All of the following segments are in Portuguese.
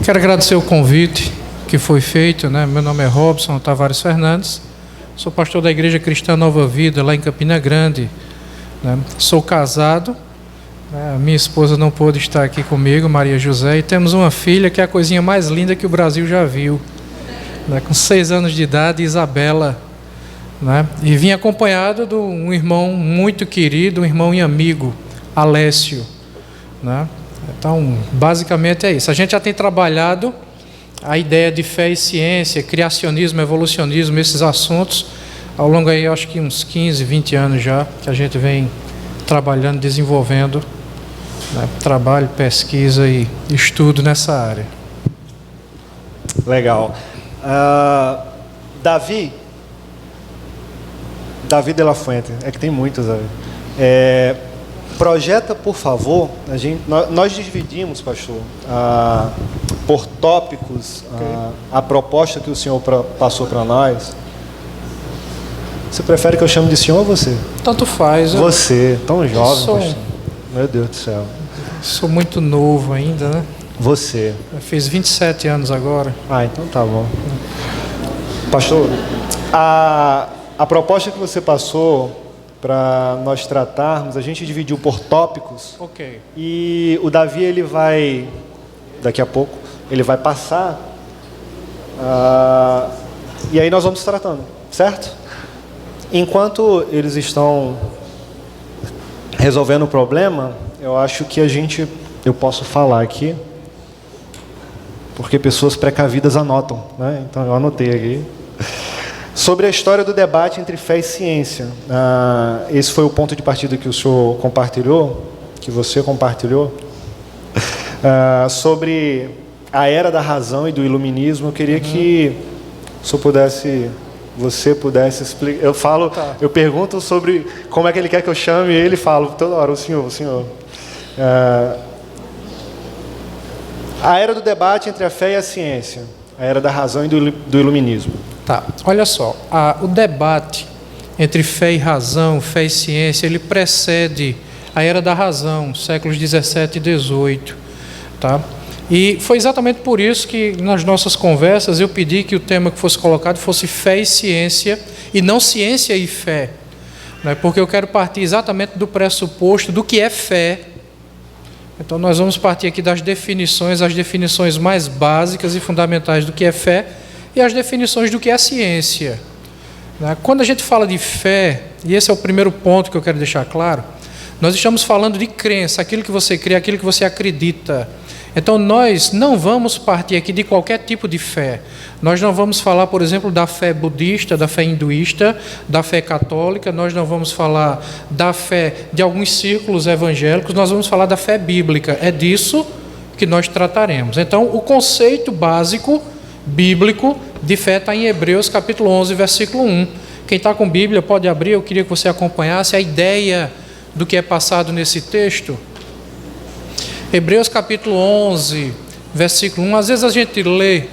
Quero agradecer o convite que foi feito, né? Meu nome é Robson Tavares Fernandes, sou pastor da Igreja Cristã Nova Vida, lá em Campina Grande, né? Sou casado, né? Minha esposa não pôde estar aqui comigo, Maria José, e temos uma filha que é a coisinha mais linda que o Brasil já viu, né? Com 6 anos de idade, Isabela, né? E vim acompanhado de um irmão muito querido, um irmão e amigo, Alessio, né? Então, basicamente é isso. A gente já tem trabalhado a ideia de fé e ciência, criacionismo, evolucionismo, esses assuntos, ao longo aí, acho que uns 15, 20 anos já, que a gente vem trabalhando, desenvolvendo, né, trabalho, pesquisa e estudo nessa área. Legal. Davi de la Fuente, é que tem muitos aí. Projeta, por favor, nós dividimos, pastor, por tópicos, a proposta que o senhor passou para nós. Você prefere que eu chame de senhor ou você? Tanto faz. Você, tão jovem, pastor. Meu Deus do céu. Sou muito novo ainda, né? Você. Eu fiz 27 anos agora. Então tá bom. Pastor, a proposta que você passou para nós tratarmos, a gente dividiu por tópicos. Ok. E o Davi, ele vai, daqui a pouco, ele vai passar. E aí nós vamos tratando, certo? Enquanto eles estão resolvendo o problema, eu acho que eu posso falar aqui, porque pessoas precavidas anotam, né? Então eu anotei aqui. Sobre a história do debate entre fé e ciência. Esse foi o ponto de partida que o senhor compartilhou, que você compartilhou. Sobre a era da razão e do iluminismo, eu queria que você pudesse explicar. Eu pergunto sobre como é que ele quer que eu chame, e ele fala toda hora, o senhor. A era do debate entre a fé e a ciência. A era da razão e do iluminismo. Tá, olha só, o debate entre fé e razão, fé e ciência, ele precede a era da razão, séculos 17 e 18, tá? E foi exatamente por isso que nas nossas conversas eu pedi que o tema que fosse colocado fosse fé e ciência, e não ciência e fé, né? Porque eu quero partir exatamente do pressuposto do que é fé. Então nós vamos partir aqui das definições, as definições mais básicas e fundamentais do que é fé, e as definições do que é ciência. Quando a gente fala de fé, e esse é o primeiro ponto que eu quero deixar claro, nós estamos falando de crença, aquilo que você crê, aquilo que você acredita. Então nós não vamos partir aqui de qualquer tipo de fé. Nós não vamos falar, por exemplo, da fé budista, da fé hinduísta, da fé católica, nós não vamos falar da fé de alguns círculos evangélicos, nós vamos falar da fé bíblica. É disso que nós trataremos. Então o conceito básico bíblico de fé está em Hebreus capítulo 11, versículo 1. Quem está com Bíblia pode abrir, eu queria que você acompanhasse a ideia do que é passado nesse texto. Hebreus capítulo 11, versículo 1. Às vezes a gente lê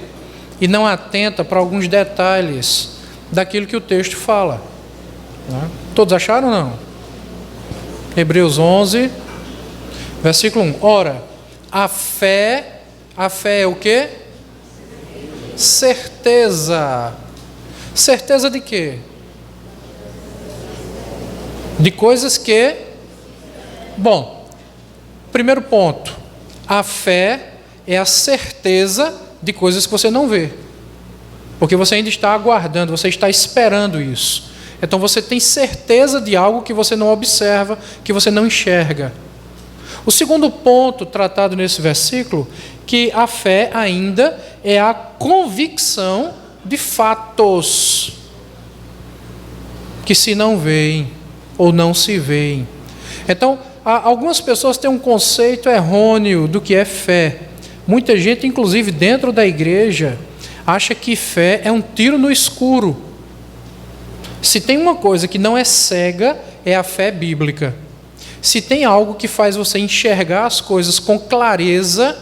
e não atenta para alguns detalhes daquilo que o texto fala, né? Todos acharam ou não? Hebreus 11, versículo 1. Ora, a fé é o quê? Certeza. Certeza de quê? De coisas que... Bom, primeiro ponto. A fé é a certeza de coisas que você não vê. Porque você ainda está aguardando, você está esperando isso. Então você tem certeza de algo que você não observa, que você não enxerga. O segundo ponto tratado nesse versículo, que a fé ainda é a convicção de fatos que se não veem ou não se veem. Então, algumas pessoas têm um conceito errôneo do que é fé. Muita gente, inclusive dentro da igreja, acha que fé é um tiro no escuro. Se tem uma coisa que não é cega, é a fé bíblica. Se tem algo que faz você enxergar as coisas com clareza,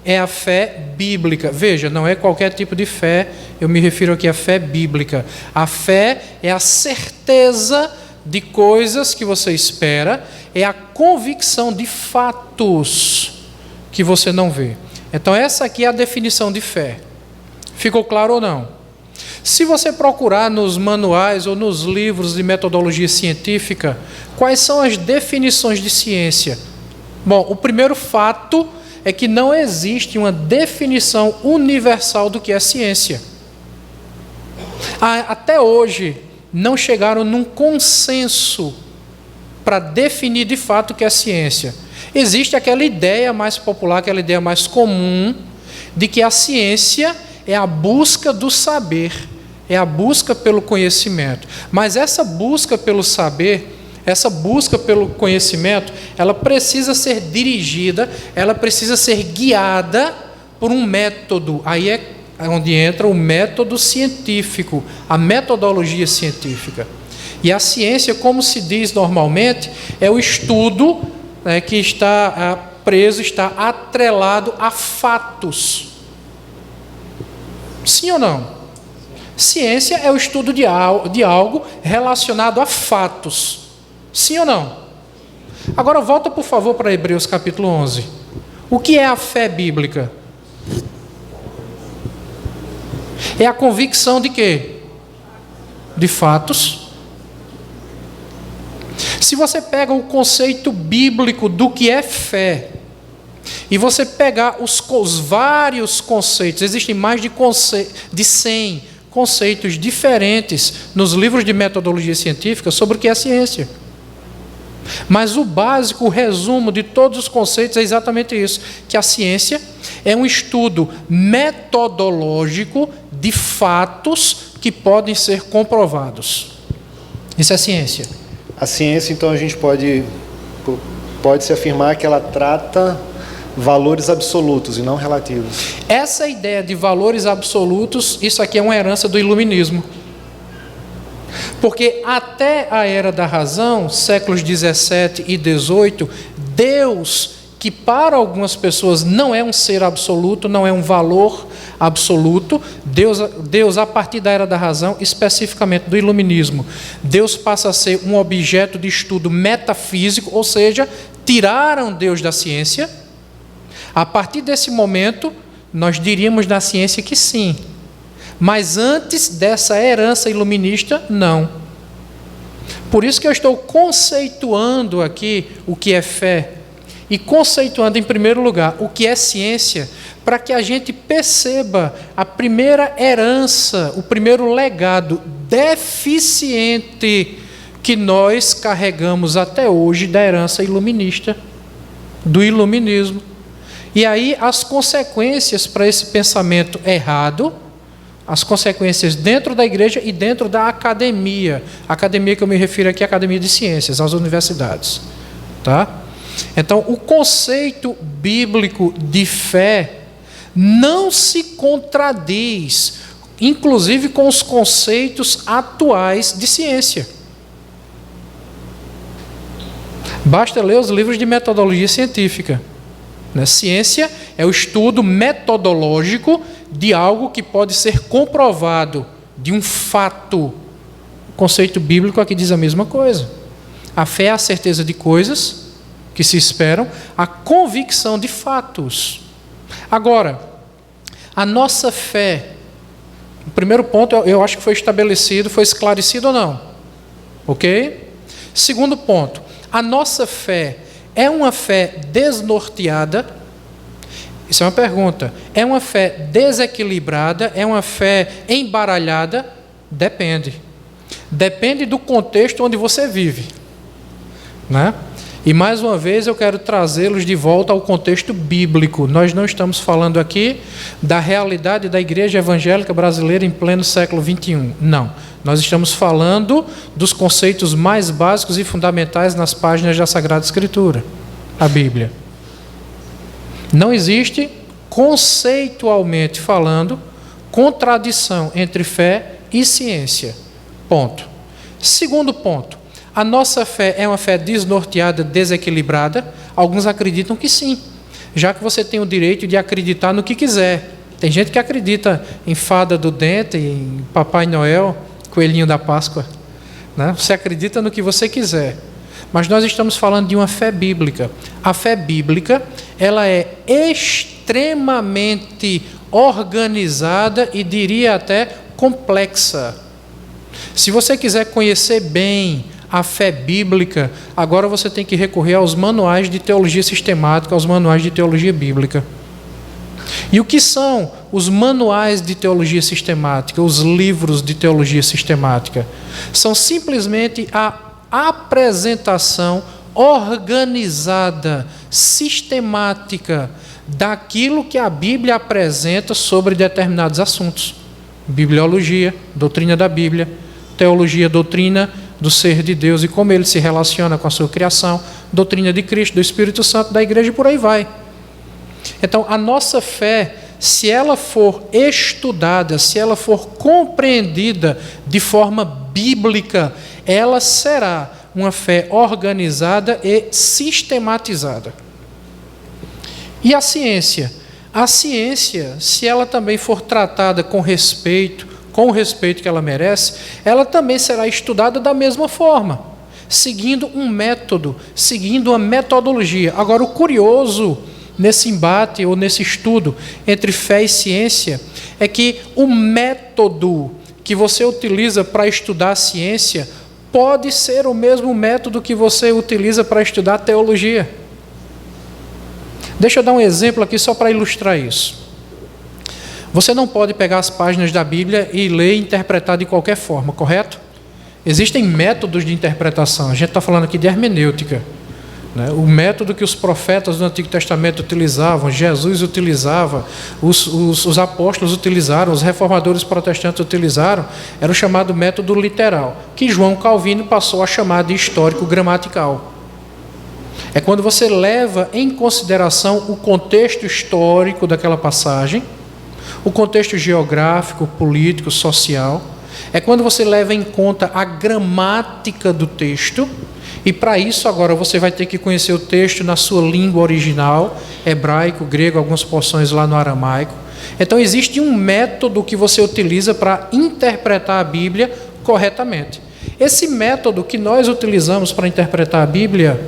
é a fé bíblica. Veja, não é qualquer tipo de fé, eu me refiro aqui à fé bíblica. A fé é a certeza de coisas que você espera, é a convicção de fatos que você não vê. Então essa aqui é a definição de fé. Ficou claro ou não? Se você procurar nos manuais ou nos livros de metodologia científica, quais são as definições de ciência? Bom, o primeiro fato é que não existe uma definição universal do que é ciência. Até hoje, não chegaram num consenso para definir de fato o que é ciência. Existe aquela ideia mais popular, aquela ideia mais comum, de que a ciência é a busca do saber, é a busca pelo conhecimento. Mas essa busca pelo saber, essa busca pelo conhecimento, ela precisa ser dirigida, ela precisa ser guiada por um método. Aí é onde entra o método científico, a metodologia científica. E a ciência, como se diz normalmente, é o estudo que está preso, está atrelado a fatos. Sim ou não? Ciência é o estudo de algo relacionado a fatos. Sim ou não? Agora volta, por favor, para Hebreus capítulo 11. O que é a fé bíblica? É a convicção de quê? De fatos. Se você pega o conceito bíblico do que é fé, e você pegar os vários conceitos, existem mais de 100 conceitos diferentes nos livros de metodologia científica sobre o que é ciência. Mas o básico, o resumo de todos os conceitos é exatamente isso, que a ciência é um estudo metodológico de fatos que podem ser comprovados. Isso é ciência. A ciência, então, a gente pode se afirmar que ela trata valores absolutos e não relativos. Essa ideia de valores absolutos, isso aqui é uma herança do iluminismo. Porque até a Era da Razão, séculos 17 e 18, Deus, que para algumas pessoas não é um ser absoluto, não é um valor absoluto, Deus a partir da Era da Razão, especificamente do iluminismo, Deus passa a ser um objeto de estudo metafísico, ou seja, tiraram Deus da ciência. A partir desse momento, nós diríamos na ciência que sim. Mas antes dessa herança iluminista, não. Por isso que eu estou conceituando aqui o que é fé. E conceituando, em primeiro lugar, o que é ciência, para que a gente perceba a primeira herança, o primeiro legado deficiente que nós carregamos até hoje da herança iluminista, do iluminismo. E aí as consequências para esse pensamento errado, as consequências dentro da igreja e dentro da academia. A academia que eu me refiro aqui é a academia de ciências, as universidades. Tá? Então, o conceito bíblico de fé não se contradiz, inclusive com os conceitos atuais de ciência. Basta ler os livros de metodologia científica. Ciência é o estudo metodológico de algo que pode ser comprovado, de um fato. O conceito bíblico aqui diz a mesma coisa. A fé é a certeza de coisas que se esperam, a convicção de fatos. Agora, a nossa fé, o primeiro ponto eu acho que foi estabelecido, foi esclarecido ou não? Ok? Segundo ponto, a nossa fé é uma fé desnorteada? Isso é uma pergunta. É uma fé desequilibrada? É uma fé embaralhada? Depende. Depende do contexto onde você vive. Né? E mais uma vez eu quero trazê-los de volta ao contexto bíblico. Nós não estamos falando aqui da realidade da igreja evangélica brasileira em pleno século XXI. Não. Nós estamos falando dos conceitos mais básicos e fundamentais nas páginas da Sagrada Escritura, a Bíblia. Não existe, conceitualmente falando, contradição entre fé e ciência. Ponto. Segundo ponto. A nossa fé é uma fé desnorteada, desequilibrada? Alguns acreditam que sim, já que você tem o direito de acreditar no que quiser. Tem gente que acredita em fada do dente, em Papai Noel, coelhinho da Páscoa. né? Você acredita no que você quiser. Mas nós estamos falando de uma fé bíblica. A fé bíblica, ela é extremamente organizada e diria até complexa. Se você quiser conhecer bem a fé bíblica, agora você tem que recorrer aos manuais de teologia sistemática, aos manuais de teologia bíblica. E o que são os manuais de teologia sistemática, os livros de teologia sistemática? São simplesmente a apresentação organizada, sistemática, daquilo que a Bíblia apresenta sobre determinados assuntos. Bibliologia, doutrina da Bíblia, teologia, doutrina do ser de Deus e como ele se relaciona com a sua criação, doutrina de Cristo, do Espírito Santo, da igreja e por aí vai. Então, a nossa fé, se ela for estudada, se ela for compreendida de forma bíblica, ela será uma fé organizada e sistematizada. E a ciência? A ciência, se ela também for tratada com o respeito que ela merece, ela também será estudada da mesma forma, seguindo um método, seguindo uma metodologia. Agora, o curioso nesse embate ou nesse estudo entre fé e ciência é que o método que você utiliza para estudar a ciência pode ser o mesmo método que você utiliza para estudar a teologia. Deixa eu dar um exemplo aqui só para ilustrar isso. Você não pode pegar as páginas da Bíblia e ler e interpretar de qualquer forma, correto? Existem métodos de interpretação. A gente está falando aqui de hermenêutica, né? O método que os profetas do Antigo Testamento utilizavam, Jesus utilizava, os apóstolos utilizaram, os reformadores protestantes utilizaram, era o chamado método literal, que João Calvino passou a chamar de histórico-gramatical. É quando você leva em consideração o contexto histórico daquela passagem, o contexto geográfico, político, social. É quando você leva em conta a gramática do texto, e para isso agora você vai ter que conhecer o texto na sua língua original, hebraico, grego, algumas porções lá no aramaico. Então existe um método que você utiliza para interpretar a Bíblia corretamente. Esse método que nós utilizamos para interpretar a Bíblia,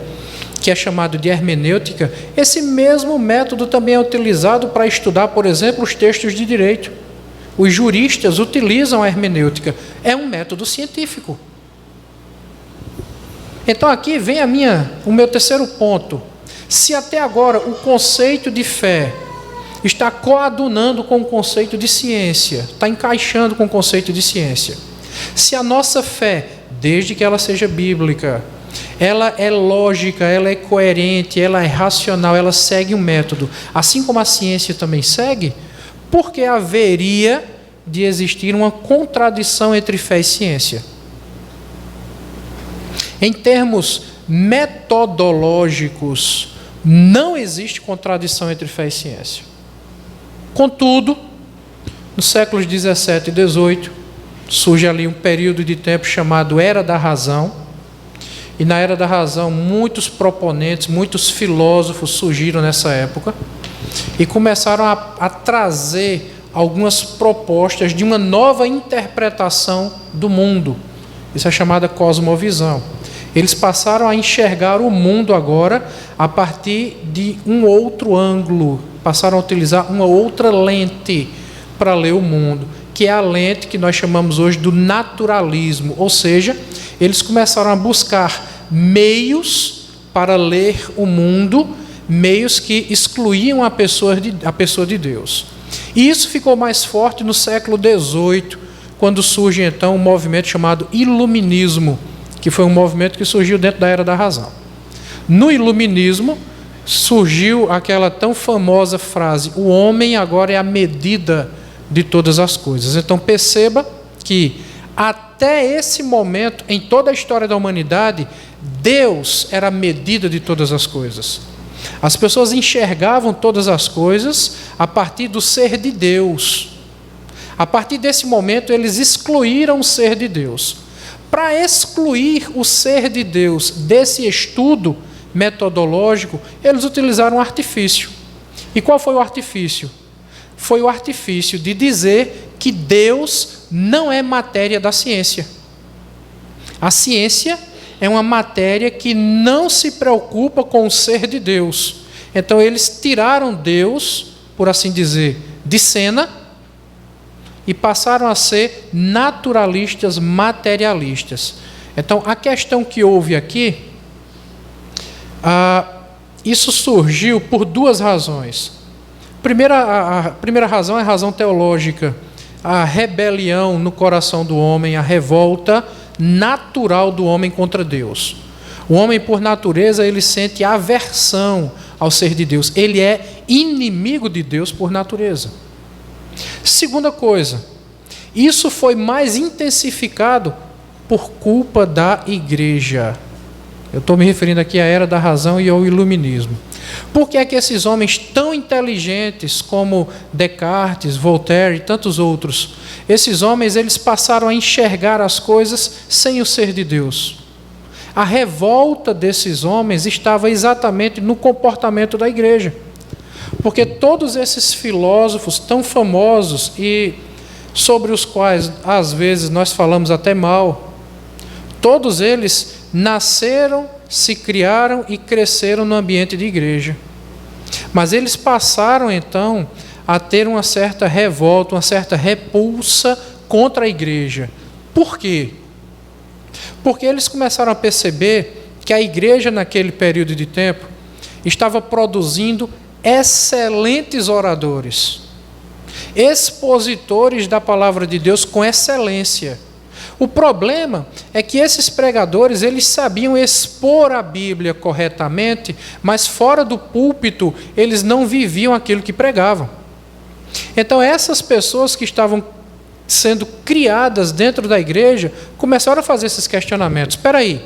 que é chamado de hermenêutica, esse mesmo método também é utilizado para estudar, por exemplo, os textos de direito. Os juristas utilizam a hermenêutica. É um método científico. Então aqui vem o meu terceiro ponto. Se até agora o conceito de fé está coadunando com o conceito de ciência, está encaixando com o conceito de ciência. Se a nossa fé, desde que ela seja bíblica, ela é lógica, ela é coerente, ela é racional, ela segue um método, assim como a ciência também segue, por que haveria de existir uma contradição entre fé e ciência? Em termos metodológicos, não existe contradição entre fé e ciência. Contudo, nos séculos 17 e 18, surge ali um período de tempo chamado Era da Razão. E na Era da Razão, muitos proponentes, muitos filósofos surgiram nessa época e começaram a trazer algumas propostas de uma nova interpretação do mundo. Isso é chamada cosmovisão. Eles passaram a enxergar o mundo agora a partir de um outro ângulo, passaram a utilizar uma outra lente para ler o mundo, que é a lente que nós chamamos hoje do naturalismo, ou seja, eles começaram a buscar meios para ler o mundo, meios que excluíam a pessoa de Deus. E isso ficou mais forte no século XVIII, quando surge então um movimento chamado Iluminismo, que foi um movimento que surgiu dentro da Era da Razão. No Iluminismo surgiu aquela tão famosa frase: o homem agora é a medida de todas as coisas. Então perceba que até esse momento, em toda a história da humanidade, Deus era a medida de todas as coisas. As pessoas enxergavam todas as coisas a partir do ser de Deus. A partir desse momento, eles excluíram o ser de Deus. Para excluir o ser de Deus desse estudo metodológico, eles utilizaram um artifício. E qual foi o artifício? Foi o artifício de dizer que Deus não é matéria da ciência. A ciência é uma matéria que não se preocupa com o ser de Deus. Então eles tiraram Deus, por assim dizer, de cena e passaram a ser naturalistas, materialistas. Então a questão que houve aqui, isso surgiu por duas razões. A primeira razão é a razão teológica, a rebelião no coração do homem, a revolta natural do homem contra Deus. O homem, por natureza, ele sente aversão ao ser de Deus. Ele é inimigo de Deus por natureza. Segunda coisa, isso foi mais intensificado por culpa da igreja. Eu estou me referindo aqui à era da razão e ao iluminismo. Por que é que esses homens tão inteligentes como Descartes, Voltaire e tantos outros, esses homens eles passaram a enxergar as coisas sem o ser de Deus? A revolta desses homens estava exatamente no comportamento da igreja. Porque todos esses filósofos tão famosos e sobre os quais às vezes nós falamos até mal, todos eles nasceram, se criaram e cresceram no ambiente de igreja. Mas eles passaram então a ter uma certa revolta, uma certa repulsa contra a igreja. Por quê? Porque eles começaram a perceber que a igreja naquele período de tempo estava produzindo excelentes oradores, expositores da palavra de Deus com excelência. O problema é que esses pregadores, eles sabiam expor a Bíblia corretamente, mas fora do púlpito, eles não viviam aquilo que pregavam. Então, essas pessoas que estavam sendo criadas dentro da igreja, começaram a fazer esses questionamentos. Espera aí,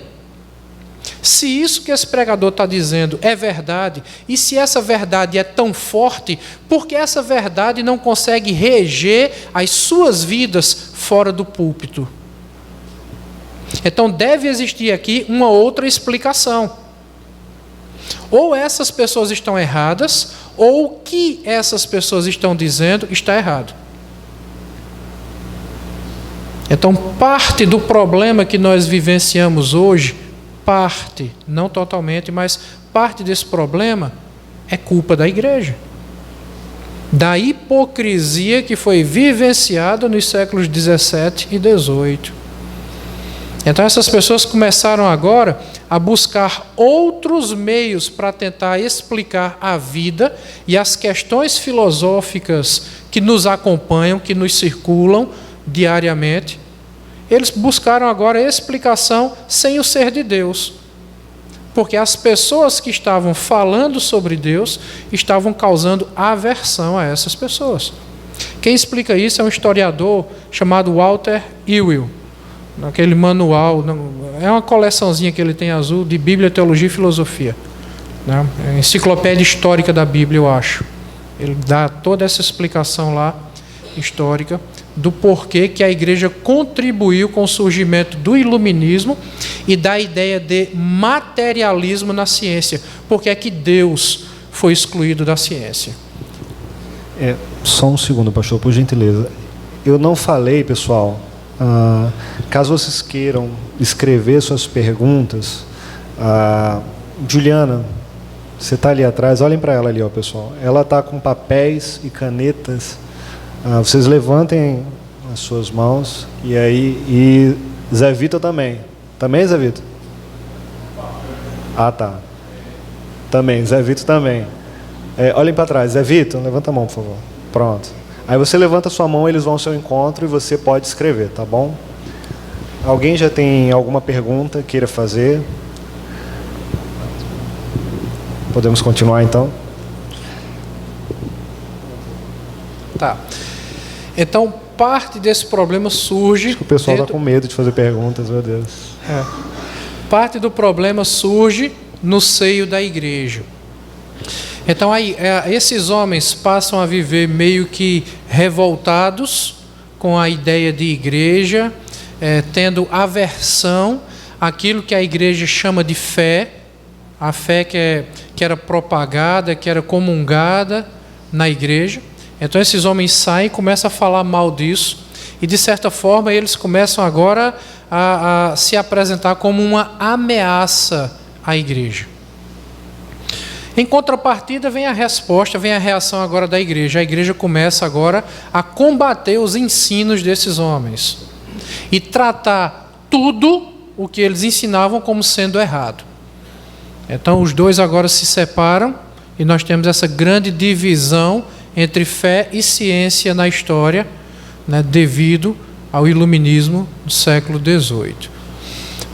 se isso que esse pregador está dizendo é verdade, e se essa verdade é tão forte, por que essa verdade não consegue reger as suas vidas fora do púlpito? Então deve existir aqui uma outra explicação. Ou essas pessoas estão erradas, ou o que essas pessoas estão dizendo está errado. Então parte do problema que nós vivenciamos hoje, parte, não totalmente, mas parte desse problema é culpa da igreja. Da hipocrisia que foi vivenciada nos séculos 17 e 18. Então essas pessoas começaram agora a buscar outros meios para tentar explicar a vida e as questões filosóficas que nos acompanham, que nos circulam diariamente. Eles buscaram agora explicação sem o ser de Deus, porque as pessoas que estavam falando sobre Deus estavam causando aversão a essas pessoas. Quem explica isso é um historiador chamado Walter Ewell. Naquele manual, é uma coleçãozinha que ele tem azul de Bíblia, Teologia e Filosofia, né? É a enciclopédia histórica da Bíblia, eu acho. Ele dá toda essa explicação lá, histórica, do porquê que a igreja contribuiu com o surgimento do iluminismo e da ideia de materialismo na ciência. Porque é que Deus foi excluído da ciência. Só um segundo, pastor, por gentileza. Eu não falei, pessoal... caso vocês queiram escrever suas perguntas, Juliana, você está ali atrás, olhem para ela ali, ó, pessoal. Ela está com papéis e canetas. Vocês levantem as suas mãos e Zé Vitor também. Também, Zé Vitor? Tá. Também, Zé Vitor também. Olhem para trás. Zé Vitor, levanta a mão, por favor. Pronto. Aí você levanta a sua mão, eles vão ao seu encontro e você pode escrever, tá bom? Alguém já tem alguma pergunta queira fazer? Podemos continuar então? Tá. Então, parte desse problema surge... Acho que o pessoal está com medo de fazer perguntas, meu Deus. Parte do problema surge no seio da igreja. Então, aí, esses homens passam a viver meio que revoltados com a ideia de igreja, tendo aversão àquilo que a igreja chama de fé, a fé que era propagada, que era comungada na igreja. Então, esses homens saem e começam a falar mal disso, e de certa forma eles começam agora a se apresentar como uma ameaça à igreja. Em contrapartida, vem a resposta, vem a reação agora da igreja. A igreja começa agora a combater os ensinos desses homens e tratar tudo o que eles ensinavam como sendo errado. Então, os dois agora se separam e nós temos essa grande divisão entre fé e ciência na história, né, devido ao iluminismo do século XVIII.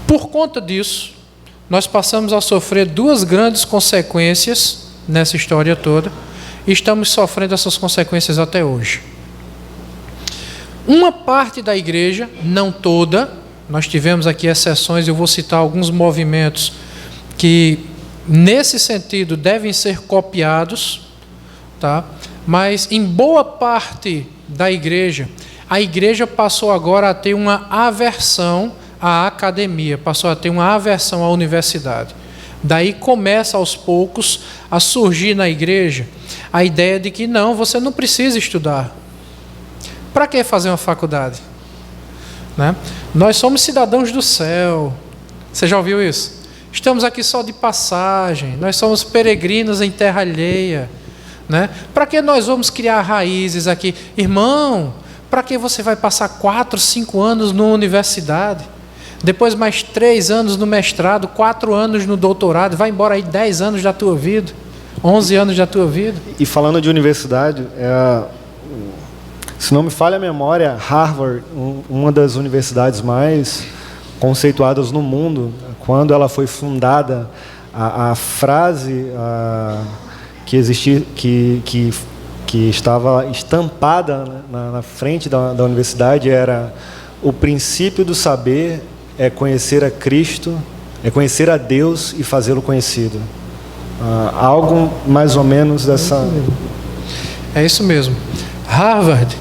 Por conta disso, nós passamos a sofrer duas grandes consequências nessa história toda, e estamos sofrendo essas consequências até hoje. Uma parte da igreja, não toda, nós tivemos aqui exceções, eu vou citar alguns movimentos que, nesse sentido, devem ser copiados, tá? Mas, em boa parte da igreja, a igreja passou agora a ter uma aversão à academia, passou a ter uma aversão à universidade. Daí começa aos poucos a surgir na igreja a ideia de que não, você não precisa estudar. Para que fazer uma faculdade? Né? Nós somos cidadãos do céu. Você já ouviu isso? Estamos aqui só de passagem, nós somos peregrinos em terra alheia. Né? Para que nós vamos criar raízes aqui? Irmão, para que você vai passar 4, 5 anos na universidade? Depois mais 3 anos no mestrado, 4 anos no doutorado, vai embora aí 10 anos da tua vida, 11 anos da tua vida. E falando de universidade, se não me falha a memória, Harvard, uma das universidades mais conceituadas no mundo, quando ela foi fundada, a frase que existia, que estava estampada, né, na frente da universidade era: o princípio do saber é conhecer a Cristo, é conhecer a Deus e fazê-lo conhecido. Algo mais ou menos dessa... É isso mesmo. Harvard,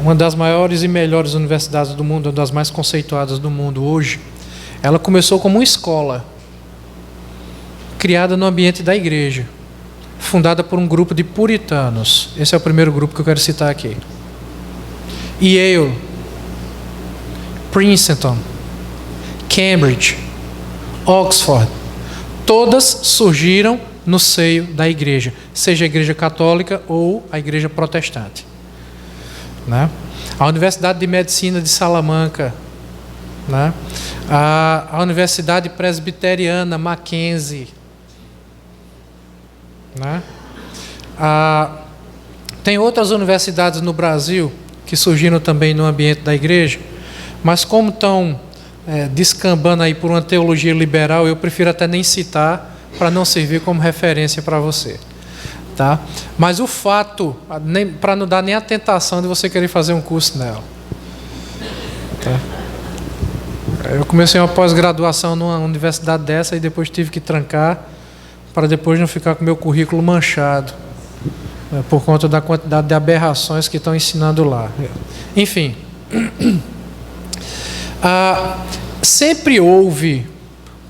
uma das maiores e melhores universidades do mundo, uma das mais conceituadas do mundo hoje, ela começou como uma escola, criada no ambiente da igreja, fundada por um grupo de puritanos. Esse é o primeiro grupo que eu quero citar aqui. Yale, Princeton, Cambridge, Oxford, todas surgiram no seio da igreja, seja a igreja católica ou a igreja protestante. Né? A Universidade de Medicina de Salamanca, né? A Universidade Presbiteriana Mackenzie, né? Tem outras universidades no Brasil que surgiram também no ambiente da igreja, mas como estão descambando aí por uma teologia liberal, eu prefiro até nem citar para não servir como referência para você. Tá? Mas o fato, para não dar nem a tentação de você querer fazer um curso nela. Tá? Eu comecei uma pós-graduação numa universidade dessa e depois tive que trancar para depois não ficar com meu currículo manchado, né, por conta da quantidade de aberrações que estão ensinando lá. Enfim, sempre houve,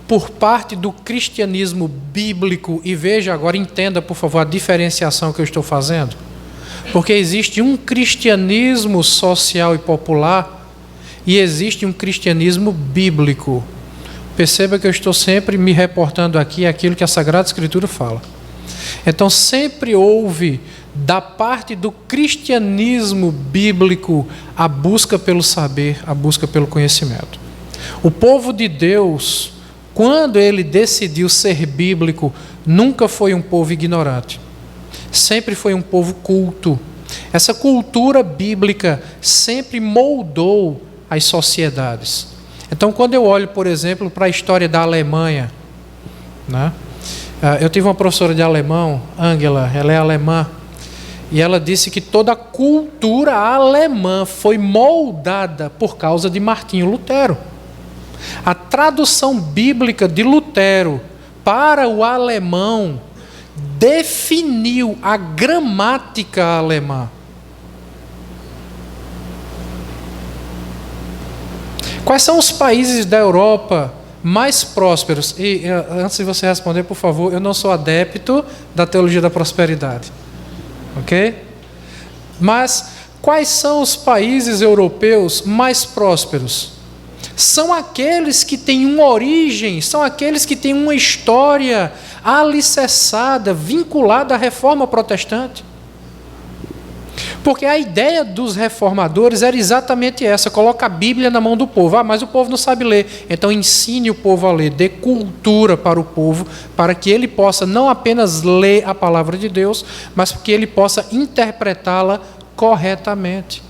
por parte do cristianismo bíblico, e veja agora, entenda por favor a diferenciação que eu estou fazendo, porque existe um cristianismo social e popular e existe um cristianismo bíblico. Perceba que eu estou sempre me reportando aqui àquilo que a Sagrada Escritura fala. Então sempre houve, da parte do cristianismo bíblico, a busca pelo saber, a busca pelo conhecimento. O povo de Deus, quando ele decidiu ser bíblico, nunca foi um povo ignorante. Sempre foi um povo culto. Essa cultura bíblica sempre moldou as sociedades. Então, quando eu olho, por exemplo, para a história da Alemanha, né? Eu tive uma professora de alemão, Angela, ela é alemã, e ela disse que toda a cultura alemã foi moldada por causa de Martinho Lutero. A tradução bíblica de Lutero para o alemão definiu a gramática alemã. Quais são os países da Europa mais prósperos? E antes de você responder, por favor, eu não sou adepto da teologia da prosperidade. Ok? Mas quais são os países europeus mais prósperos? são aqueles que têm uma origem, são aqueles que têm uma história alicerçada, vinculada à reforma protestante. Porque a ideia dos reformadores era exatamente essa: coloca a Bíblia na mão do povo. Mas o povo não sabe ler, então ensine o povo a ler, dê cultura para o povo, para que ele possa não apenas ler a palavra de Deus, mas que ele possa interpretá-la corretamente.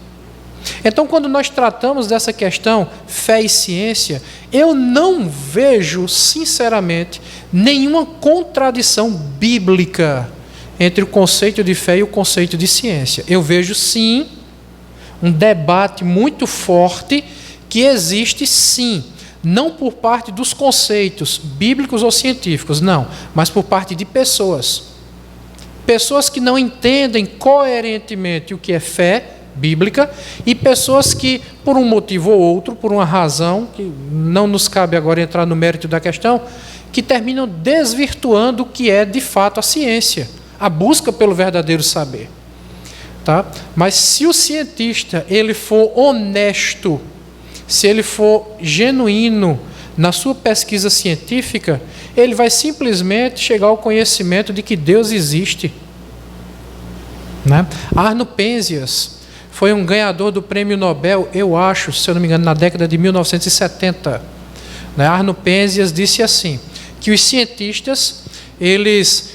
Então, quando nós tratamos dessa questão, fé e ciência, eu não vejo, sinceramente, nenhuma contradição bíblica entre o conceito de fé e o conceito de ciência. Eu vejo, sim, um debate muito forte que existe, sim, não por parte dos conceitos bíblicos ou científicos, não, mas por parte de pessoas. Pessoas que não entendem coerentemente o que é fé bíblica e pessoas que, por um motivo ou outro, por uma razão, que não nos cabe agora entrar no mérito da questão, que terminam desvirtuando o que é de fato a ciência, a busca pelo verdadeiro saber. Tá? Mas se o cientista ele for honesto, se ele for genuíno na sua pesquisa científica, ele vai simplesmente chegar ao conhecimento de que Deus existe. Né? Arno Penzias foi um ganhador do prêmio Nobel, eu acho, se eu não me engano, na década de 1970. Né? Arno Penzias disse assim, que os cientistas, eles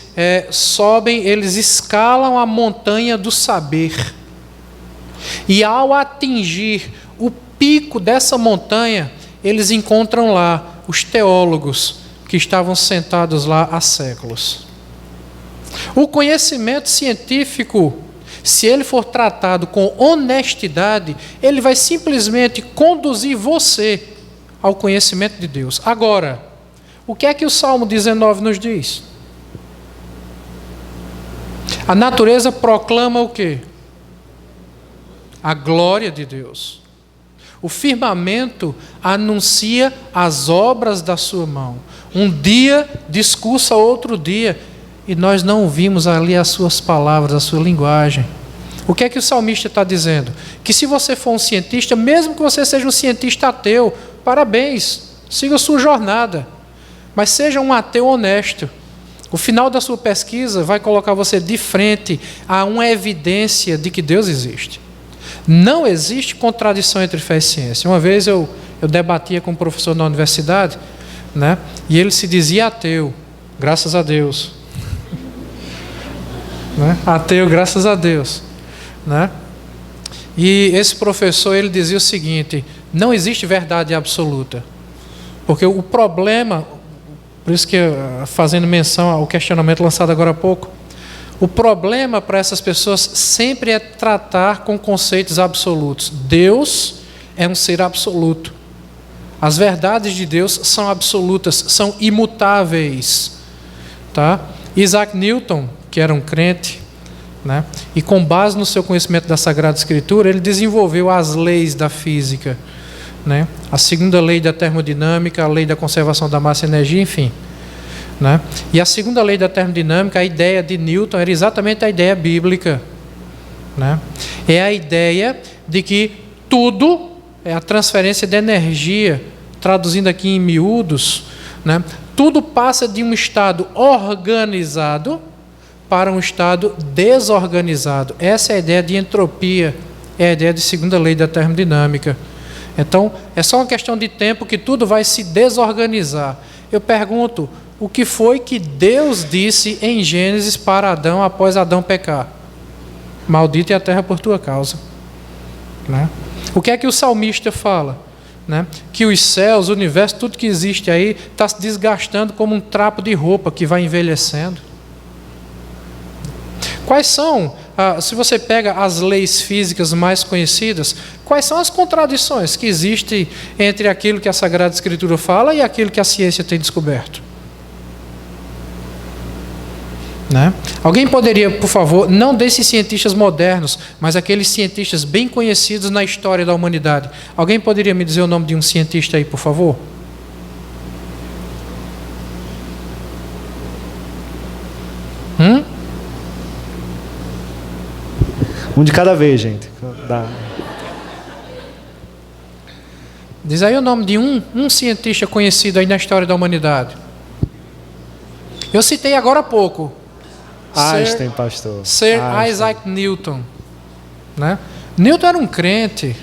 eles escalam a montanha do saber. E ao atingir o pico dessa montanha, eles encontram lá os teólogos que estavam sentados lá há séculos. O conhecimento científico, se ele for tratado com honestidade, ele vai simplesmente conduzir você ao conhecimento de Deus. Agora, o que é que o Salmo 19 nos diz? A natureza proclama o quê? A glória de Deus. O firmamento anuncia as obras da sua mão. Um dia discursa outro dia, e nós não ouvimos ali as suas palavras, a sua linguagem. O que é que o salmista está dizendo? Que se você for um cientista, mesmo que você seja um cientista ateu, parabéns, siga a sua jornada, mas seja um ateu honesto. O final da sua pesquisa vai colocar você de frente a uma evidência de que Deus existe. Não existe contradição entre fé e ciência. Uma vez eu debatia com um professor na universidade, né, e ele se dizia ateu, graças a Deus. Né? Ateu, graças a Deus. Né? E esse professor ele dizia o seguinte: não existe verdade absoluta. Porque o problema, por isso que fazendo menção ao questionamento lançado agora há pouco, o problema para essas pessoas sempre é tratar com conceitos absolutos. Deus é um ser absoluto. As verdades de Deus são absolutas, são imutáveis. Tá? Isaac Newton, que era um crente, né, e com base no seu conhecimento da Sagrada Escritura, ele desenvolveu as leis da física. Né? A segunda lei da termodinâmica, a lei da conservação da massa e energia, enfim. Né? E a segunda lei da termodinâmica, a ideia de Newton era exatamente a ideia bíblica. Né? É a ideia de que tudo é a transferência de energia, traduzindo aqui em miúdos, né? Tudo passa de um estado organizado para um estado desorganizado. Essa é a ideia de entropia, é a ideia de segunda lei da termodinâmica. Então, é só uma questão de tempo que tudo vai se desorganizar. Eu pergunto, o que foi que Deus disse em Gênesis para Adão após Adão pecar? Maldita é a terra por tua causa. Né? O que é que o salmista fala? Né? Que os céus, o universo, tudo que existe aí está se desgastando como um trapo de roupa que vai envelhecendo. Quais são, se você pega as leis físicas mais conhecidas, quais são as contradições que existem entre aquilo que a Sagrada Escritura fala e aquilo que a ciência tem descoberto? Né? Alguém poderia, por favor, não desses cientistas modernos, mas aqueles cientistas bem conhecidos na história da humanidade, alguém poderia me dizer o nome de um cientista aí, por favor? Um de cada vez, gente. Dá. Diz aí o nome de um cientista conhecido aí na história da humanidade. Eu citei agora há pouco. Einstein, pastor. Sir Isaac Newton. Né? Newton era um crente,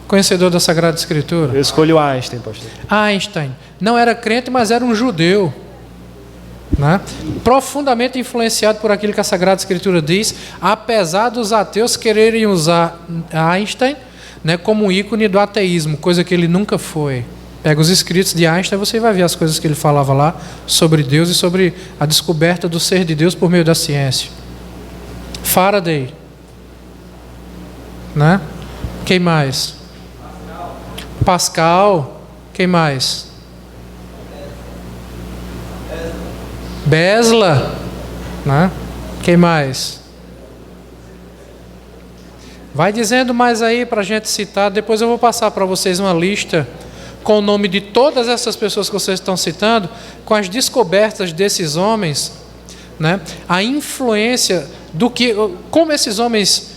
conhecedor da Sagrada Escritura. Eu escolhi o Einstein, pastor. Einstein não era crente, mas era um judeu. Né? Profundamente influenciado por aquilo que a Sagrada Escritura diz, apesar dos ateus quererem usar Einstein, né, como um ícone do ateísmo, coisa que ele nunca foi. Pega os escritos de Einstein e você vai ver as coisas que ele falava lá sobre Deus e sobre a descoberta do ser de Deus por meio da ciência. Faraday. Né? Quem mais? Pascal. Quem mais? Besla. Né? Quem mais? Vai dizendo mais aí para a gente citar. Depois eu vou passar para vocês uma lista com o nome de todas essas pessoas que vocês estão citando, com as descobertas desses homens, né? A influência do que, como esses homens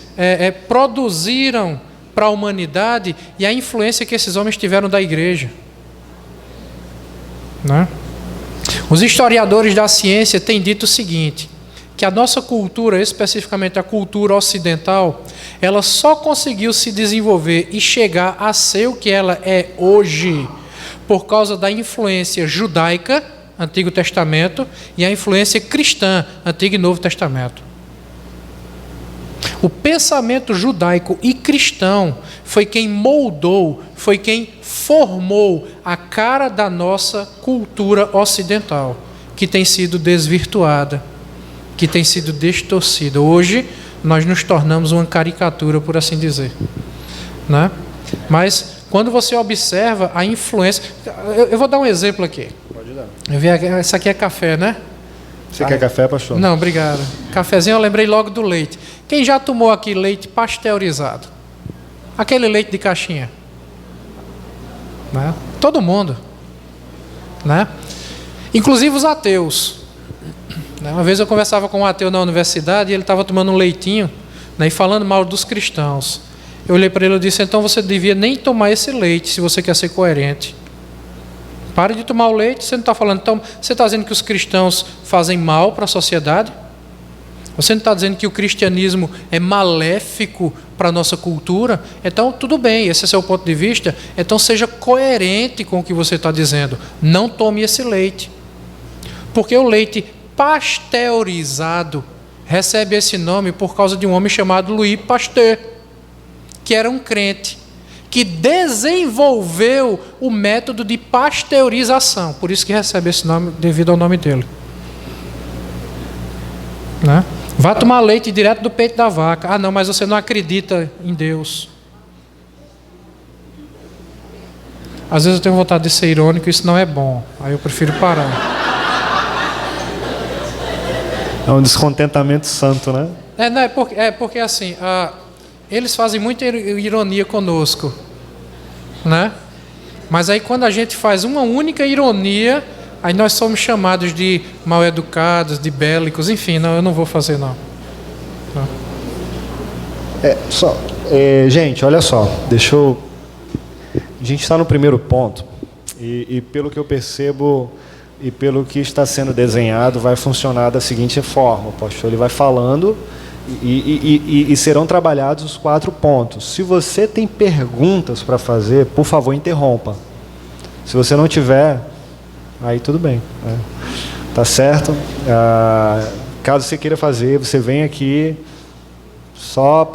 produziram para a humanidade e a influência que esses homens tiveram da igreja, né? Os historiadores da ciência têm dito o seguinte, que a nossa cultura, especificamente a cultura ocidental, ela só conseguiu se desenvolver e chegar a ser o que ela é hoje por causa da influência judaica, Antigo Testamento, e a influência cristã, Antigo e Novo Testamento. O pensamento judaico e cristão foi quem moldou, foi quem formou a cara da nossa cultura ocidental, que tem sido desvirtuada, que tem sido distorcida. Hoje, nós nos tornamos uma caricatura, por assim dizer. Né? Mas, quando você observa a influência... Eu vou dar um exemplo aqui. Pode dar. Essa aqui é café, né? Você quer café, pastor? Não, obrigado. Cafezinho, eu lembrei logo do leite. Quem já tomou aqui leite pasteurizado? Aquele leite de caixinha. Né? Todo mundo. Né? Inclusive os ateus. Uma vez eu conversava com um ateu na universidade e ele estava tomando um leitinho, né, e falando mal dos cristãos. Eu olhei para ele e disse, então você devia nem tomar esse leite se você quer ser coerente. Pare de tomar o leite, você não está falando, então, você está dizendo que os cristãos fazem mal para a sociedade? Você não está dizendo que o cristianismo é maléfico para a nossa cultura? Então, tudo bem, esse é o seu ponto de vista, então seja coerente com o que você está dizendo. Não tome esse leite. Porque o leite pasteurizado recebe esse nome por causa de um homem chamado Louis Pasteur, que era um crente, que desenvolveu o método de pasteurização. Por isso que recebe esse nome, devido ao nome dele. Né? Vá tomar leite direto do peito da vaca. Ah, não, mas você não acredita em Deus. Às vezes eu tenho vontade de ser irônico, isso não é bom. Aí eu prefiro parar. É um descontentamento santo, né? Não, porque assim, eles fazem muita ironia conosco, né? Mas aí quando a gente faz uma única ironia, aí nós somos chamados de mal educados, de bélicos, enfim, não, eu não vou fazer não. Gente, olha só, a gente está no primeiro ponto e pelo que eu percebo e pelo que está sendo desenhado, vai funcionar da seguinte forma. O pastor ele vai falando e serão trabalhados os 4 pontos. Se você tem perguntas para fazer, por favor, interrompa. Se você não tiver, aí tudo bem. Né? Tá certo? Caso você queira fazer, você vem aqui só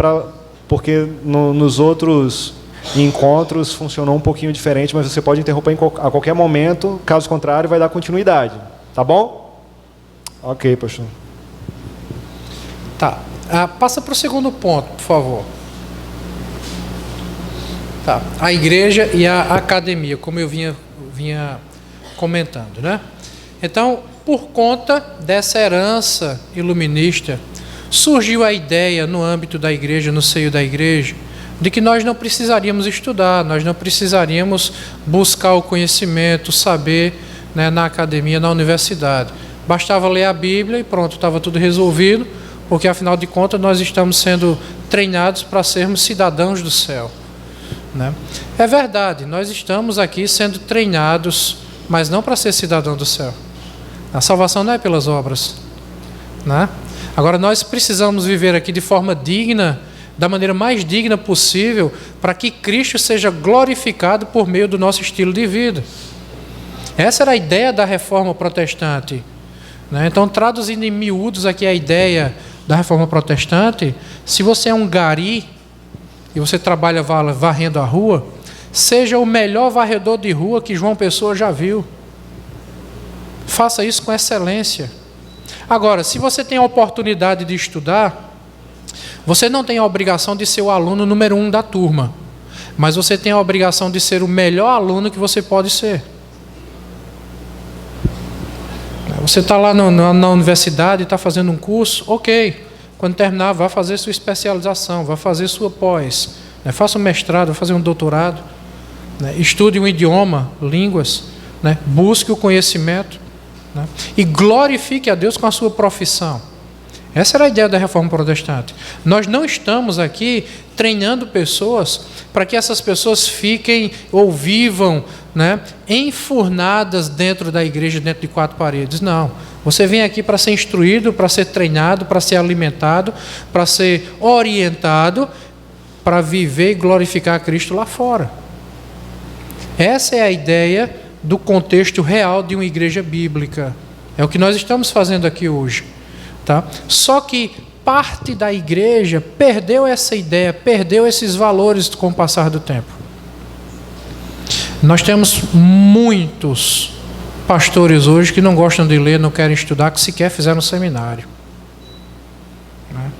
porque nos outros encontros funcionou um pouquinho diferente, mas você pode interromper a qualquer momento, caso contrário, vai dar continuidade. Tá bom? Ok, pastor. Tá. Passa para o segundo ponto, por favor. Tá. A igreja e a academia, como eu vinha comentando, né? Então, por conta dessa herança iluminista, surgiu a ideia no âmbito da igreja, no seio da igreja, de que nós não precisaríamos estudar, nós não precisaríamos buscar o conhecimento, o saber, né, na academia, na universidade. Bastava ler a Bíblia e pronto, estava tudo resolvido, porque afinal de contas nós estamos sendo treinados para sermos cidadãos do céu. né? É verdade, nós estamos aqui sendo treinados, mas não para ser cidadão do céu. A salvação não é pelas obras, né? Agora nós precisamos viver aqui de forma digna, da maneira mais digna possível, para que Cristo seja glorificado por meio do nosso estilo de vida. Essa era a ideia da reforma protestante, né? Então, traduzindo em miúdos aqui a ideia da reforma protestante, se você é um gari e você trabalha varrendo a rua, seja o melhor varredor de rua que João Pessoa já viu. Faça isso com excelência. Agora, se você tem a oportunidade de estudar, você não tem a obrigação de ser o aluno número 1 da turma, mas você tem a obrigação de ser o melhor aluno que você pode ser. Você está lá na universidade, está fazendo um curso, ok. Quando terminar, vá fazer sua especialização, vá fazer sua pós, né? Faça um mestrado, vá fazer um doutorado, né? Estude um idioma, línguas, né? Busque o conhecimento, né? E glorifique a Deus com a sua profissão. Essa era a ideia da reforma protestante. Nós não estamos aqui treinando pessoas para que essas pessoas fiquem ou vivam, né, enfurnadas dentro da igreja, dentro de 4 paredes. Não. Você vem aqui para ser instruído, para ser treinado, para ser alimentado, para ser orientado, para viver e glorificar a Cristo lá fora. Essa é a ideia do contexto real de uma igreja bíblica. É o que nós estamos fazendo aqui hoje. Tá? Só que parte da igreja perdeu essa ideia, perdeu esses valores com o passar do tempo. Nós temos muitos pastores hoje que não gostam de ler, não querem estudar, que sequer fizeram seminário, né?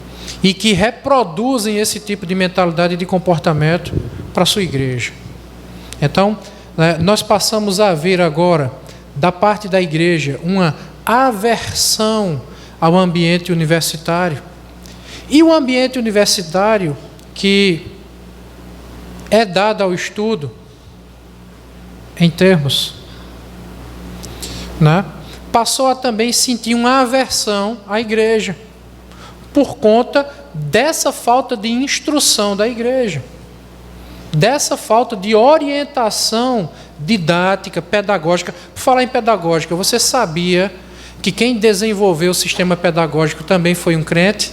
E que reproduzem esse tipo de mentalidade e de comportamento para a sua igreja. Então, nós passamos a ver agora, da parte da igreja, uma aversão ao ambiente universitário. E o ambiente universitário que é dado ao estudo, em termos, né, passou a também sentir uma aversão à igreja, por conta dessa falta de instrução da igreja, dessa falta de orientação didática, pedagógica. Por falar em pedagógica, você sabia que quem desenvolveu o sistema pedagógico também foi um crente,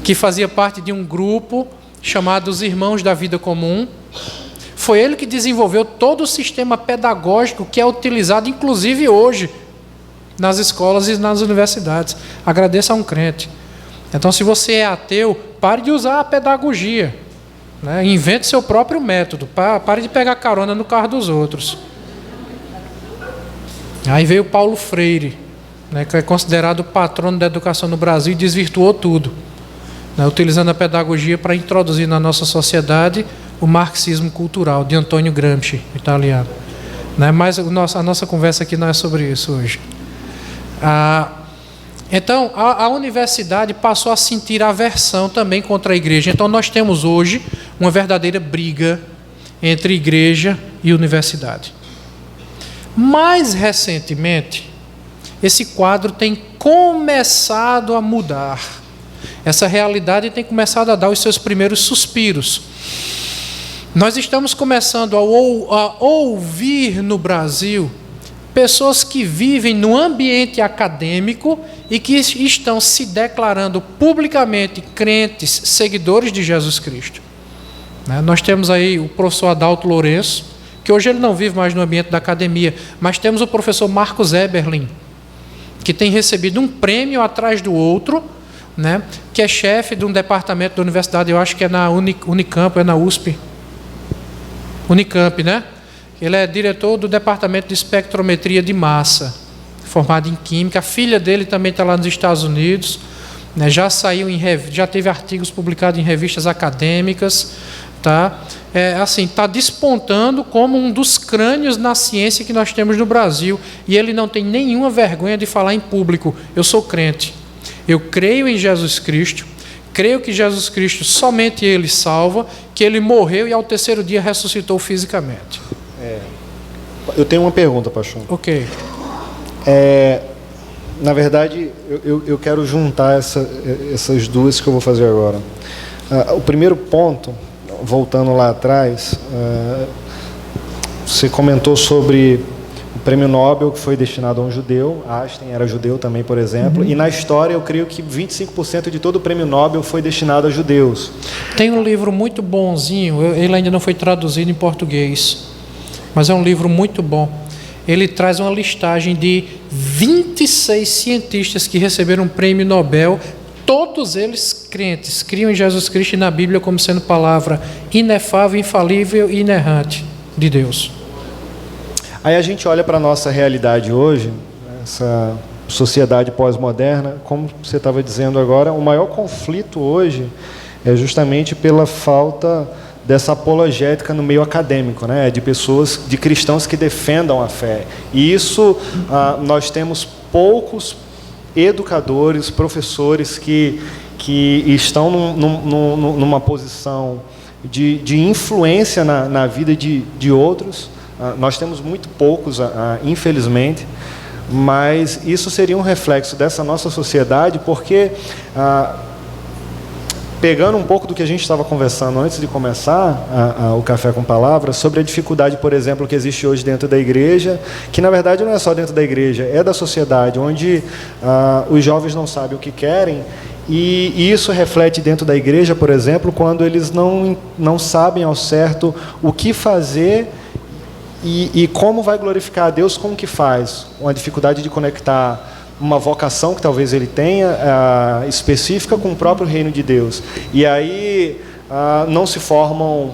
que fazia parte de um grupo chamado os Irmãos da Vida Comum? Foi ele que desenvolveu todo o sistema pedagógico que é utilizado, inclusive hoje, nas escolas e nas universidades. Agradeça a um crente. Então, se você é ateu, pare de usar a pedagogia, né? Invente seu próprio método. Pare de pegar carona no carro dos outros. Aí veio Paulo Freire, né, que é considerado o patrono da educação no Brasil, e desvirtuou tudo, né, utilizando a pedagogia para introduzir na nossa sociedade o marxismo cultural, de Antônio Gramsci, italiano, né? Mas a nossa conversa aqui não é sobre isso hoje. Então, a universidade passou a sentir aversão também contra a igreja. Então, nós temos hoje uma verdadeira briga entre igreja e universidade. Mais recentemente, esse quadro tem começado a mudar. Essa realidade tem começado a dar os seus primeiros suspiros. Nós estamos começando a ouvir no Brasil pessoas que vivem no ambiente acadêmico e que estão se declarando publicamente crentes, seguidores de Jesus Cristo. Nós temos aí o professor Adalto Lourenço, que hoje ele não vive mais no ambiente da academia, mas temos o professor Marcos Eberlin, que tem recebido um prêmio atrás do outro, né, que é chefe de um departamento da universidade, eu acho que é na Unicamp, é na USP. Unicamp, né? Ele é diretor do departamento de espectrometria de massa, formado em química. A filha dele também está lá nos Estados Unidos, né? Já teve artigos publicados em revistas acadêmicas, tá? Está despontando como um dos crânios na ciência que nós temos no Brasil, e ele não tem nenhuma vergonha de falar em público: eu sou crente, eu creio em Jesus Cristo, creio que Jesus Cristo somente Ele salva, que Ele morreu e ao 3º dia ressuscitou fisicamente. Eu tenho uma pergunta, pastor. Ok. Na verdade, eu quero juntar essas duas que eu vou fazer agora. O primeiro ponto, voltando lá atrás, você comentou sobre o prêmio Nobel que foi destinado a um judeu. Einstein era judeu também, por exemplo. E na história, eu creio que 25% de todo o prêmio Nobel foi destinado a judeus. Tem um livro muito bonzinho, ele ainda não foi traduzido em português, mas é um livro muito bom. Ele traz uma listagem de 26 cientistas que receberam o prêmio Nobel, todos eles crentes, criam em Jesus Cristo e na Bíblia como sendo palavra inefável, infalível e inerrante de Deus. Aí a gente olha para a nossa realidade hoje, essa sociedade pós-moderna, como você estava dizendo agora, o maior conflito hoje é justamente pela falta dessa apologética no meio acadêmico, né? De pessoas, de cristãos que defendam a fé. E isso, nós temos poucos educadores, professores que estão numa posição de influência na vida de outros. Nós temos muito poucos, infelizmente, mas isso seria um reflexo dessa nossa sociedade, porque, pegando um pouco do que a gente estava conversando antes de começar o Café com Palavras, sobre a dificuldade, por exemplo, que existe hoje dentro da igreja, que na verdade não é só dentro da igreja, é da sociedade, onde os jovens não sabem o que querem, e isso reflete dentro da igreja, por exemplo, quando eles não sabem ao certo o que fazer e como vai glorificar a Deus, como que faz, uma dificuldade de conectar uma vocação que talvez ele tenha específica com o próprio reino de Deus. E aí não se formam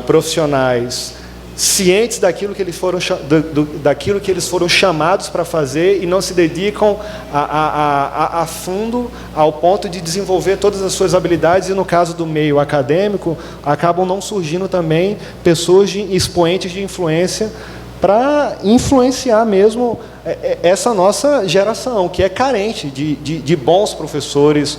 profissionais cientes daquilo que eles foram chamados para fazer e não se dedicam a fundo ao ponto de desenvolver todas as suas habilidades, e no caso do meio acadêmico acabam não surgindo também pessoas expoentes de influência para influenciar mesmo essa nossa geração, que é carente de bons professores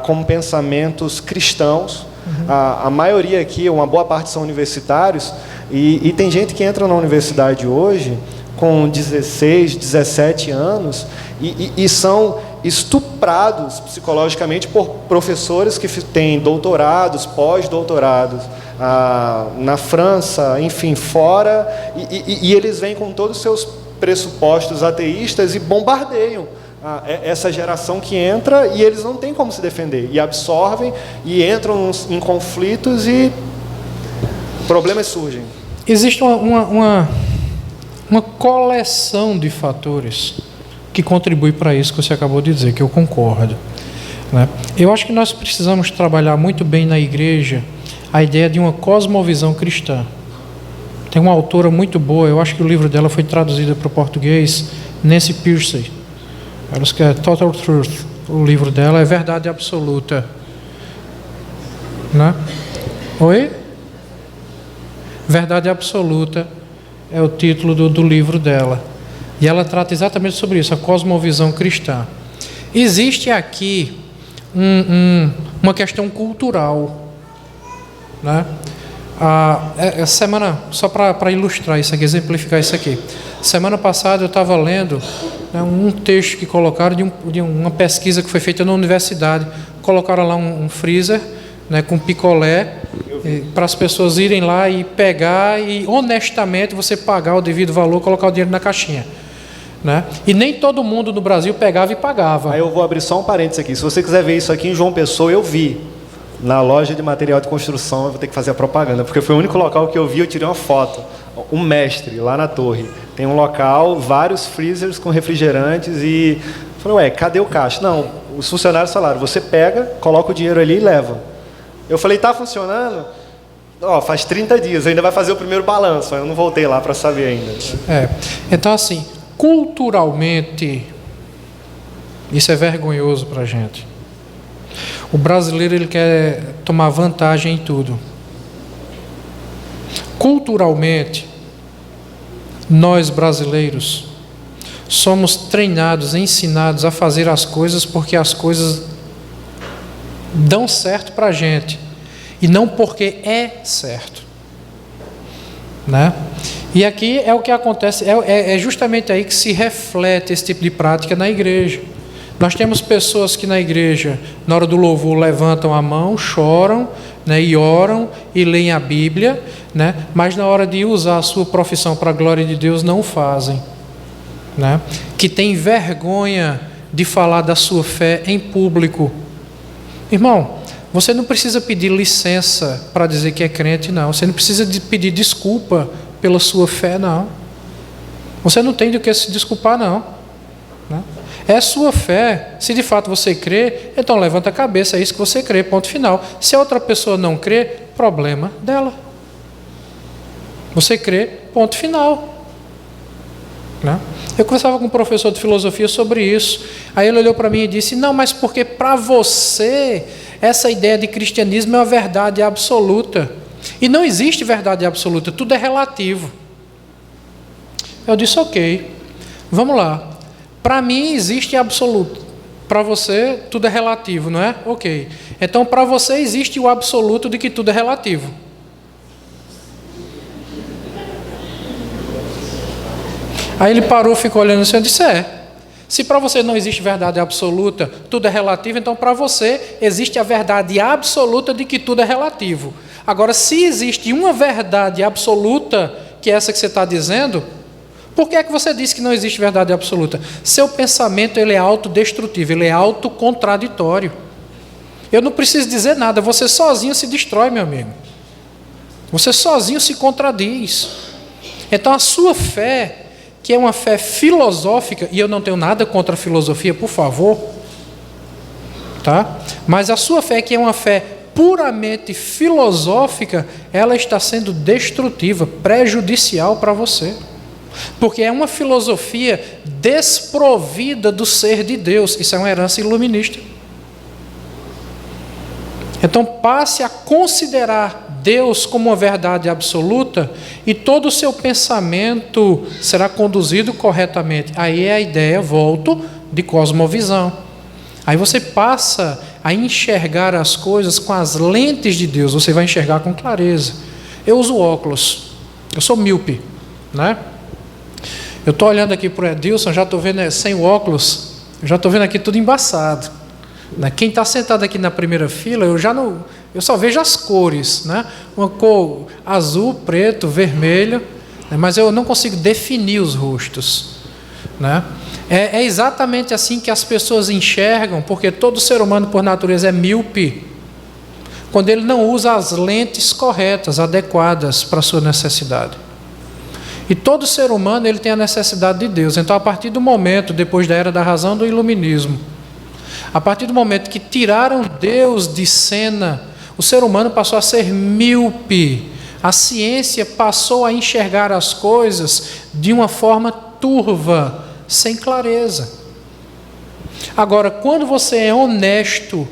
com pensamentos cristãos. A maioria aqui, uma boa parte são universitários, e tem gente que entra na universidade hoje com 16, 17 anos e são estuprados psicologicamente por professores que têm doutorados, pós-doutorados, na França, enfim, fora, e eles vêm com todos os seus pressupostos ateístas e bombardeiam essa geração que entra, e eles não têm como se defender, e absorvem, e entram em conflitos, e problemas surgem. Existe uma coleção de fatores que contribui para isso que você acabou de dizer, que eu concordo, né? Eu acho que nós precisamos trabalhar muito bem na igreja a ideia de uma cosmovisão cristã. Tem uma autora muito boa, eu acho que o livro dela foi traduzido para o português, Nancy Pearcey. Ela escreve Total Truth. O livro dela é Verdade Absoluta, né? Oi? Verdade Absoluta é o título do livro dela. E ela trata exatamente sobre isso, a cosmovisão cristã. Existe aqui uma questão cultural, né? Semana, só para ilustrar isso aqui, exemplificar isso aqui. Semana passada eu estava lendo, né, um texto que colocaram de uma pesquisa que foi feita na universidade. Colocaram lá um freezer, né, com picolé, para as pessoas irem lá e pegar e honestamente você pagar o devido valor, colocar o dinheiro na caixinha, né? E nem todo mundo no Brasil pegava e pagava. Aí eu vou abrir só um parênteses aqui. Se você quiser ver isso aqui em João Pessoa, eu vi. Na loja de material de construção, eu vou ter que fazer a propaganda, porque foi o único local que eu vi, eu tirei uma foto. Um mestre, lá na torre. Tem um local, vários freezers com refrigerantes, e eu falei, ué, cadê o caixa? Não, os funcionários falaram, você pega, coloca o dinheiro ali e leva. Eu falei, tá funcionando? Faz 30 dias, ainda vai fazer o primeiro balanço. Eu não voltei lá para saber ainda. Então, assim, culturalmente, isso é vergonhoso para a gente. O brasileiro, ele quer tomar vantagem em tudo. Culturalmente, nós brasileiros somos treinados, ensinados a fazer as coisas porque as coisas dão certo para a gente e não porque é certo, né? E aqui é o que acontece, é justamente aí que se reflete esse tipo de prática na igreja. Nós temos pessoas que na igreja, na hora do louvor, levantam a mão, choram, né, e oram e leem a Bíblia, né, mas na hora de usar a sua profissão para a glória de Deus não o fazem, né, que tem vergonha de falar da sua fé em público. Irmão, você não precisa pedir licença para dizer que é crente, não. Você não precisa pedir desculpa pela sua fé, não. Você não tem do que se desculpar, não, né? É sua fé. Se de fato você crê, então levanta a cabeça, é isso que você crê, ponto final. Se a outra pessoa não crê, problema dela. Você crê, ponto final, né? Eu conversava com um professor de filosofia sobre isso. Aí ele olhou para mim e disse: não, mas porque para você essa ideia de cristianismo é uma verdade absoluta. E não existe verdade absoluta, tudo é relativo. Eu disse: ok, vamos lá. Para mim existe absoluto, para você tudo é relativo, não é? Ok, então para você existe o absoluto de que tudo é relativo. Aí ele parou, ficou olhando assim, eu disse: se para você não existe verdade absoluta, tudo é relativo, então para você existe a verdade absoluta de que tudo é relativo. Agora, se existe uma verdade absoluta, que é essa que você está dizendo, por que é que você disse que não existe verdade absoluta? Seu pensamento ele é autodestrutivo, ele é autocontraditório. Eu não preciso dizer nada, você sozinho se destrói, meu amigo. Você sozinho se contradiz. Então a sua fé, que é uma fé filosófica, e eu não tenho nada contra a filosofia, por favor, tá? Mas a sua fé, que é uma fé puramente filosófica, ela está sendo destrutiva, prejudicial para você. Porque é uma filosofia desprovida do ser de Deus. Isso é uma herança iluminista. Então passe a considerar Deus como uma verdade absoluta e todo o seu pensamento será conduzido corretamente. Aí é a ideia, volto, de cosmovisão. Aí você passa a enxergar as coisas com as lentes de Deus. Você vai enxergar com clareza. Eu uso óculos. Eu sou míope, né? Eu estou olhando aqui para o Edilson, já estou vendo sem o óculos, já estou vendo aqui tudo embaçado. Quem está sentado aqui na primeira fila, eu só vejo as cores, né? Uma cor azul, preto, vermelho, mas eu não consigo definir os rostos, né? É exatamente assim que as pessoas enxergam, porque todo ser humano por natureza é míope, quando ele não usa as lentes corretas, adequadas para a sua necessidade. E todo ser humano ele tem a necessidade de Deus. Então, a partir do momento, depois da era da razão do iluminismo, a partir do momento que tiraram Deus de cena, o ser humano passou a ser míope. A ciência passou a enxergar as coisas de uma forma turva, sem clareza. Agora, quando você é honesto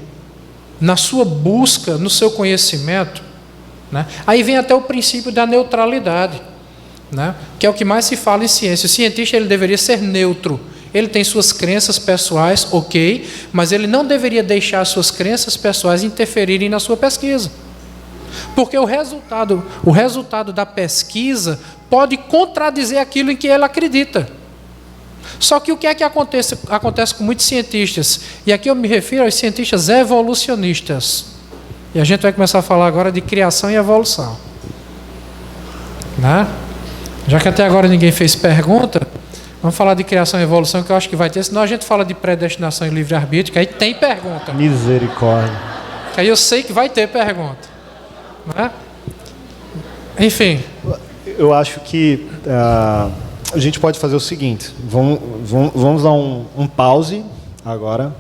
na sua busca, no seu conhecimento, né, aí vem até o princípio da neutralidade, né, que é o que mais se fala em ciência. O cientista ele deveria ser neutro. Ele tem suas crenças pessoais, ok, mas ele não deveria deixar suas crenças pessoais interferirem na sua pesquisa. Porque o resultado da pesquisa pode contradizer aquilo em que ele acredita. Só que o que é que acontece com muitos cientistas? E aqui eu me refiro aos cientistas evolucionistas. E a gente vai começar a falar agora de criação e evolução, né? Já que até agora ninguém fez pergunta, vamos falar de criação e evolução, que eu acho que vai ter, senão a gente fala de predestinação e livre-arbítrio, que aí tem pergunta. Misericórdia. Que aí eu sei que vai ter pergunta, né? Enfim. Eu acho que a gente pode fazer o seguinte, vamos dar um pause agora.